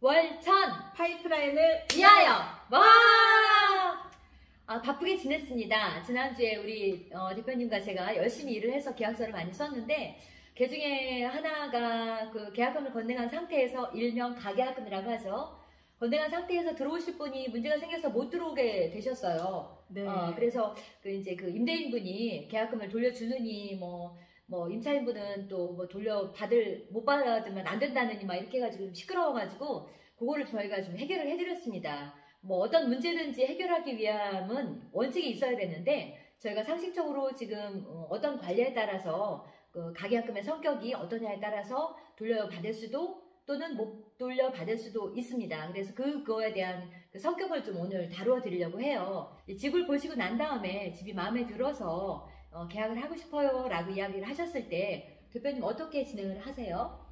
월천 파이프라인을 위하여! 와! 바쁘게 지냈습니다. 지난주에 우리 대표님과 제가 열심히 일을 해서 계약서를 많이 썼는데 그 중에 하나가 그 계약금을 건네간 상태에서 일명 가계약금이라고 하죠. 건네간 상태에서 들어오실 분이 문제가 생겨서 못 들어오게 되셨어요. 네. 그래서 이제 그 임대인분이 계약금을 돌려주느니 뭐 임차인분은 또 뭐 못 받으면 안 된다느니 막 이렇게 해가지고 좀 시끄러워가지고 그거를 저희가 좀 해결을 해드렸습니다. 뭐 어떤 문제든지 해결하기 위함은 원칙이 있어야 되는데 저희가 상식적으로 지금 어떤 관리에 따라서 그 가계약금의 성격이 어떠냐에 따라서 돌려받을 수도 또는 못 돌려받을 수도 있습니다. 그래서 그거에 대한 그 성격을 좀 오늘 다루어 드리려고 해요. 집을 보시고 난 다음에 집이 마음에 들어서 계약을 하고 싶어요 라고 이야기를 하셨을 때 대표님 어떻게 진행을 하세요?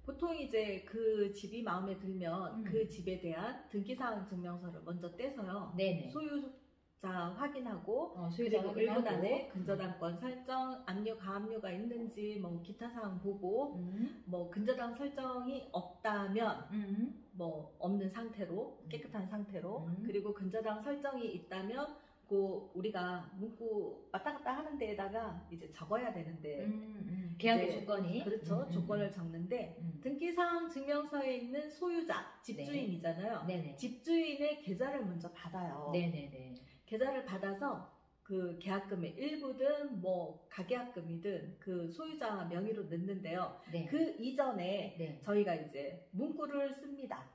보통 이제 그 집이 마음에 들면 그 집에 대한 등기사항 증명서를 먼저 떼서요. 네네. 소유자 확인하고 소유자 그리고 확인하고 1분안에 근저당권 설정, 압류, 가압류가 있는지 뭐 기타 사항 보고 뭐 근저당 설정이 없다면 뭐 없는 상태로 깨끗한 상태로 그리고 근저당 설정이 있다면 우리가 문구 왔다 갔다 하는 데에다가 이제 적어야 되는데 계약의 조건이 그렇죠. 조건을 적는데 등기사항 증명서에 있는 소유자 집주인이잖아요. 네네. 집주인의 계좌를 먼저 받아요. 네네네. 계좌를 받아서 그 계약금의 일부든 뭐 가계약금이든 그 소유자 명의로 넣는데요. 네. 그 이전에 네. 저희가 이제 문구를 씁니다.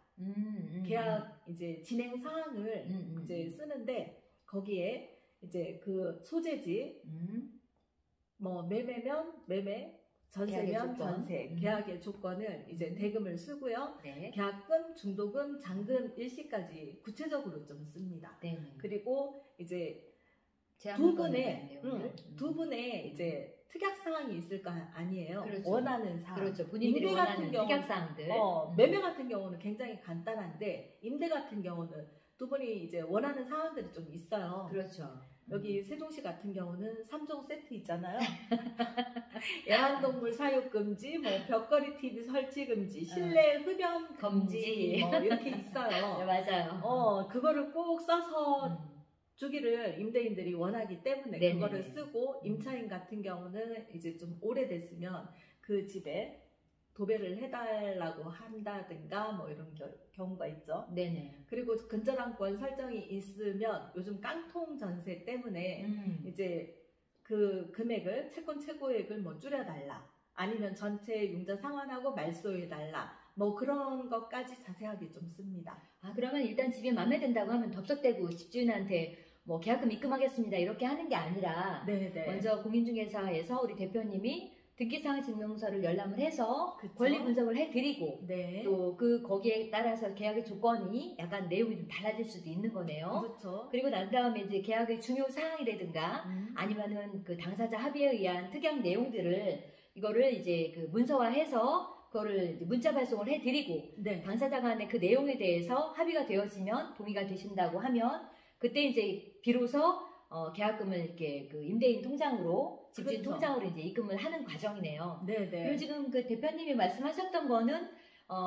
계약 이제 진행 사항을 이제 쓰는데 거기에 이제 그 소재지 뭐 매매면 매매, 전세면 전세, 계약의 조건을 이제 대금을 쓰고요. 네. 계약금, 중도금, 잔금, 일시까지 구체적으로 좀 씁니다. 네. 그리고 이제 두 분의 이제 특약 사항이 있을 거 아니에요. 그렇죠. 원하는 사항. 그렇죠. 본인들이 원하는 특약 사항들. 매매 같은 경우는 굉장히 간단한데 임대 같은 경우는 두 분이 이제 원하는 사항들이 좀 있어요. 그렇죠. 여기 세종시 같은 경우는 3종 세트 있잖아요. 애완동물 사육 금지, 뭐 벽걸이 TV 설치 금지, 실내 흡연 금지, 뭐 이렇게 있어요. 네, 맞아요. 그거를 꼭 써서 주기를 임대인들이 원하기 때문에 네네네. 그거를 쓰고 임차인 같은 경우는 이제 좀 오래됐으면 그 집에 도배를 해달라고 한다든가 뭐 이런 경우가 있죠. 네네. 그리고 근저당권 설정이 있으면 요즘 깡통 전세 때문에 이제 그 금액을 채권 최고액을 뭐 줄여달라 아니면 전체 융자 상환하고 말소해달라 뭐 그런 것까지 자세하게 좀 씁니다. 그러면 일단 집이 마음에 든다고 하면 덥석대고 집주인한테 뭐 계약금 입금하겠습니다 이렇게 하는 게 아니라 네네. 먼저 공인중개사에서 우리 대표님이 등기사항 증명서를 열람을 해서 그쵸? 권리 분석을 해드리고 네. 또 거기에 따라서 계약의 조건이 약간 내용이 좀 달라질 수도 있는 거네요. 그렇죠. 그리고 난 다음에 이제 계약의 중요 사항이라든가 아니면은 그 당사자 합의에 의한 특약 내용들을 이거를 이제 그 문서화해서 그거를 문자 발송을 해드리고 네. 당사자 간의 그 내용에 대해서 합의가 되어지면 동의가 되신다고 하면 그때 이제 비로소 계약금을 이렇게 그 임대인 통장으로 집주인 그렇죠. 통장으로 이제 입금을 하는 과정이네요. 네네. 그리고 지금 그 대표님이 말씀하셨던 거는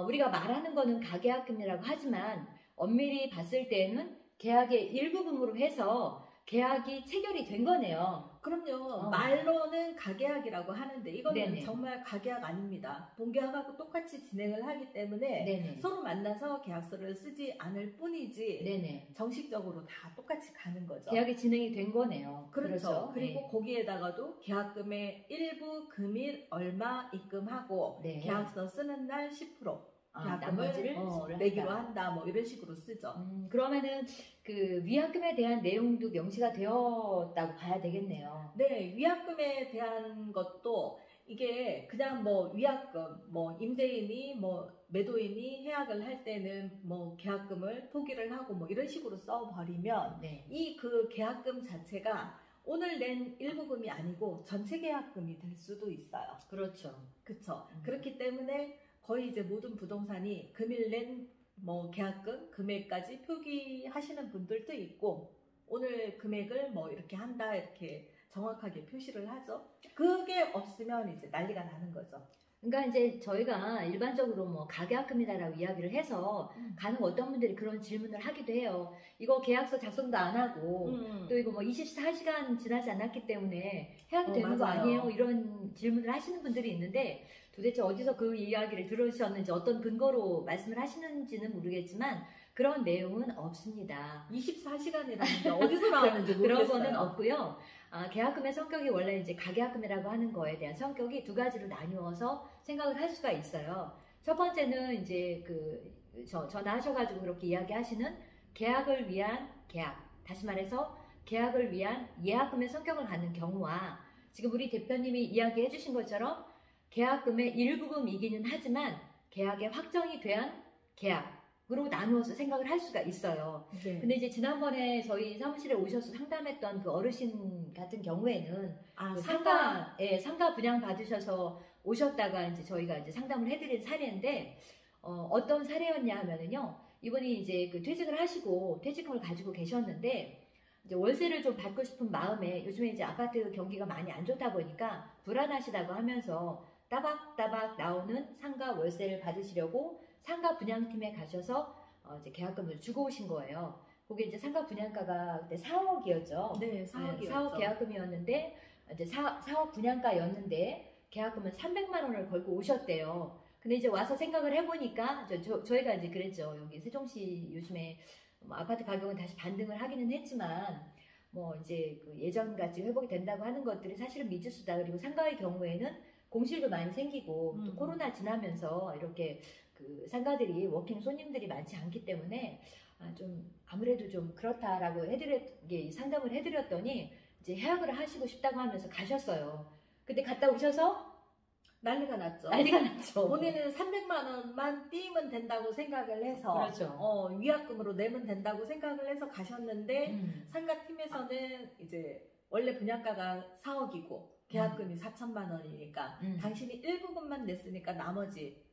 우리가 말하는 거는 가계약금이라고 하지만 엄밀히 봤을 때는 계약의 일부금으로 해서 계약이 체결이 된 거네요. 그럼요. 말로는 가계약이라고 하는데 이거는 네네. 정말 가계약 아닙니다. 본계약하고 똑같이 진행을 하기 때문에 네네. 서로 만나서 계약서를 쓰지 않을 뿐이지 네네. 정식적으로 다 똑같이 가는 거죠. 계약이 진행이 된 거네요. 그렇죠. 그리고 네. 거기에다가도 계약금의 일부 금일 얼마 입금하고 네. 계약서 쓰는 날 10% 나머지를 내기로 한다 뭐 이런 식으로 쓰죠. 그러면은 그 위약금에 대한 내용도 명시가 되었다고 봐야 되겠네요. 네, 위약금에 대한 것도 이게 그냥 뭐 위약금, 뭐 임대인이 뭐 매도인이 계약을 할 때는 뭐 계약금을 포기를 하고 뭐 이런 식으로 써버리면 네. 이 그 계약금 자체가 오늘 낸 일부금이 아니고 전체 계약금이 될 수도 있어요. 그렇죠. 그렇죠. 그렇기 때문에 거의 이제 모든 부동산이 금일 낸 뭐 계약금 금액까지 표기하시는 분들도 있고 오늘 금액을 뭐 이렇게 한다 이렇게 정확하게 표시를 하죠. 그게 없으면 이제 난리가 나는 거죠. 그러니까 이제 저희가 일반적으로 뭐 가계약금이다라고 이야기를 해서 간혹 어떤 분들이 그런 질문을 하기도 해요. 이거 계약서 작성도 안 하고 또 이거 뭐 24시간 지나지 않았기 때문에 해야 되는 거 맞아요. 아니에요? 이런 질문을 하시는 분들이 있는데 도대체 어디서 그 이야기를 들으셨는지 어떤 근거로 말씀을 하시는지는 모르겠지만 그런 내용은 없습니다. 24시간이라는 게 어디서 나오는지 모르겠어요. 그런 거는 없고요. 계약금의 성격이 원래 이제 가계약금이라고 하는 거에 대한 성격이 두 가지로 나누어서 생각을 할 수가 있어요. 첫 번째는 이제 전화하셔가지고 그렇게 이야기하시는 계약을 위한 계약, 다시 말해서 계약을 위한 예약금의 성격을 갖는 경우와 지금 우리 대표님이 이야기해 주신 것처럼 계약금의 일부금이기는 하지만 계약의 확정이 된 계약으로 나누어서 생각을 할 수가 있어요. 네. 근데 이제 지난번에 저희 사무실에 오셔서 상담했던 그 어르신 같은 경우에는 그 상가 분양 받으셔서 오셨다가 이제 저희가 이제 상담을 해드린 사례인데 어떤 사례였냐 하면은요, 이분이 이제 그 퇴직을 하시고 퇴직금을 가지고 계셨는데 이제 월세를 좀 받고 싶은 마음에 요즘에 이제 아파트 경기가 많이 안 좋다 보니까 불안하시다고 하면서 따박따박 나오는 상가 월세를 받으시려고 상가 분양팀에 가셔서 이제 계약금을 주고 오신 거예요. 그게 이제 상가 분양가가 그때 4억이었죠. 네, 4억이었죠. 4억 계약금이었는데 이제 4억 분양가였는데 계약금은 300만 원을 걸고 오셨대요. 근데 이제 와서 생각을 해보니까 저희가 이제 그랬죠. 여기 세종시 요즘에 뭐 아파트 가격은 다시 반등을 하기는 했지만 뭐 이제 그 예전같이 회복이 된다고 하는 것들이 사실은 미지수다. 그리고 상가의 경우에는 공실도 많이 생기고 또 코로나 지나면서 이렇게 그 상가들이 워킹 손님들이 많지 않기 때문에 좀 아무래도 좀 그렇다라고 상담을 해드렸더니 이제 해약을 하시고 싶다고 하면서 가셨어요. 근데 갔다 오셔서 난리가 났죠. 난리가 났죠. 본인은 300만 원만 띄면 된다고 생각을 해서 그렇죠. 위약금으로 내면 된다고 생각을 해서 가셨는데 상가팀에서는 이제 원래 분양가가 4억이고 계약금이 4천만 원이니까 당신이 일부금만 냈으니까 나머지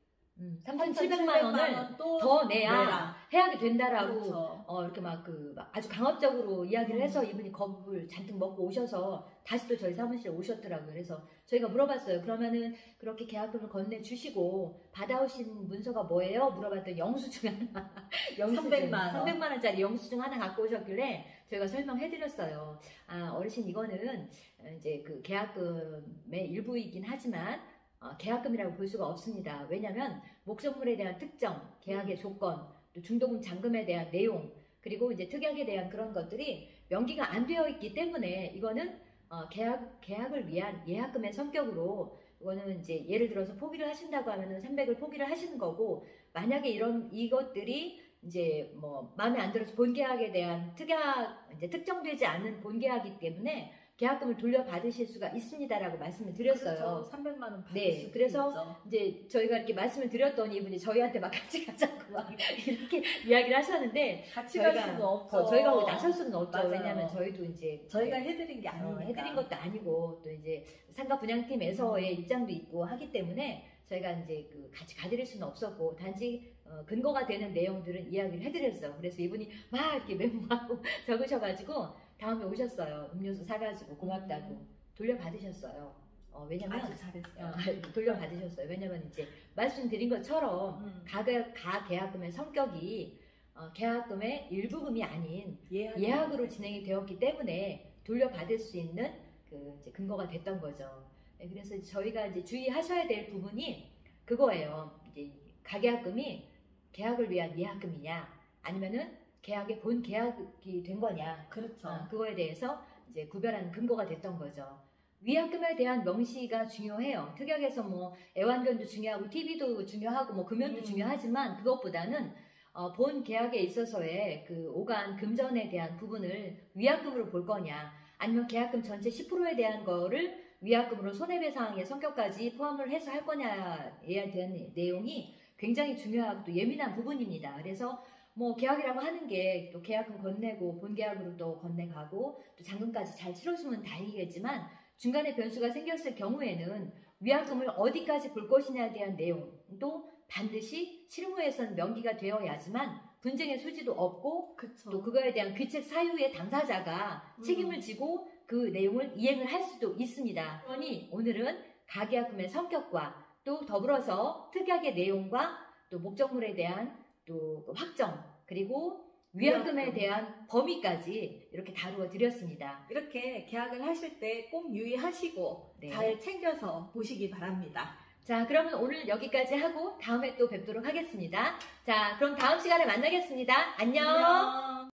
3,700만 원을 더 내야 해약이 된다라고 그렇죠. 이렇게 막 아주 강압적으로 이야기를 해서 이분이 겁을 잔뜩 먹고 오셔서 다시 또 저희 사무실에 오셨더라고요. 그래서 저희가 물어봤어요. 그러면은 그렇게 계약금을 건네주시고 받아오신 문서가 뭐예요? 물어봤더니 영수증 하나 300만 원짜리 영수증 하나 갖고 오셨길래 저희가 설명해드렸어요. 어르신 이거는 이제 그 계약금의 일부이긴 하지만 계약금이라고 볼 수가 없습니다. 왜냐하면 목적물에 대한 특정, 계약의 조건, 또 중도금 잔금에 대한 내용, 그리고 이제 특약에 대한 그런 것들이 명기가 안 되어 있기 때문에 이거는 계약을 위한 예약금의 성격으로 이거는 이제 예를 들어서 포기를 하신다고 하면은 300을 포기를 하시는 거고, 만약에 이것들이 이제 뭐 마음에 안 들어서 본계약에 대한 이제 특정되지 않는 본계약이기 때문에 계약금을 돌려받으실 수가 있습니다라고 말씀을 드렸어요. 그렇죠. 300만 원 받을 네, 수도 그래서 있죠. 이제 저희가 이렇게 말씀을 드렸더니 이분이 저희한테 막 같이 가자고 막 이렇게 이야기를 하셨는데 같이 갈 수는 없죠. 저희가 거기 나설 수는 없죠. 맞아요. 왜냐하면 저희도 이제 저희가 해드린 게 아니니까. 해드린 것도 아니고 또 이제 상가 분양팀에서의 입장도 있고 하기 때문에 저희가 이제 같이 가드릴 수는 없었고 단지 근거가 되는 내용들은 이야기를 해드렸어요. 그래서 이분이 막 이렇게 메모하고 적으셔가지고 다음에 오셨어요. 음료수 사가지고 고맙다고 돌려받으셨어요. 왜냐면 아주 잘했어요. 돌려받으셨어요. 왜냐면 이제 말씀드린 것처럼 가계약금의 성격이 계약금의 일부금이 아닌 예약으로 진행이 되었기 때문에 돌려받을 수 있는 이제 근거가 됐던 거죠. 네, 그래서 저희가 이제 주의하셔야 될 부분이 그거예요. 이제 가계약금이 계약을 위한 예약금이냐, 아니면은 계약의 본 계약이 된 거냐. 그렇죠. 그거에 대해서 이제 구별하는 근거가 됐던 거죠. 위약금에 대한 명시가 중요해요. 특약에서 뭐 애완견도 중요하고 TV도 중요하고 뭐 금연도 중요하지만 그것보다는 본 계약에 있어서의 그 오간 금전에 대한 부분을 위약금으로 볼 거냐, 아니면 계약금 전체 10%에 대한 거를 위약금으로 손해배상의 성격까지 포함을 해서 할 거냐에 대한 내용이 굉장히 중요하고 또 예민한 부분입니다. 그래서 뭐 계약이라고 하는 게 또 계약금 건네고 본 계약으로 또 건네가고 또 잔금까지 잘 치러주면 다행이겠지만 중간에 변수가 생겼을 경우에는 위약금을 어디까지 볼 것이냐에 대한 내용도 반드시 실무에서는 명기가 되어야지만 분쟁의 소지도 없고 그쵸. 또 그거에 대한 귀책 사유의 당사자가 책임을 지고 그 내용을 이행을 할 수도 있습니다. 그러니 오늘은 가계약금의 성격과 또 더불어서 특약의 내용과 또 목적물에 대한 또 확정, 그리고 위약금에 대한 범위까지 이렇게 다루어 드렸습니다. 이렇게 계약을 하실 때 꼭 유의하시고 네. 잘 챙겨서 보시기 바랍니다. 자, 그러면 오늘 여기까지 하고 다음에 또 뵙도록 하겠습니다. 자, 그럼 다음 시간에 만나겠습니다. 안녕.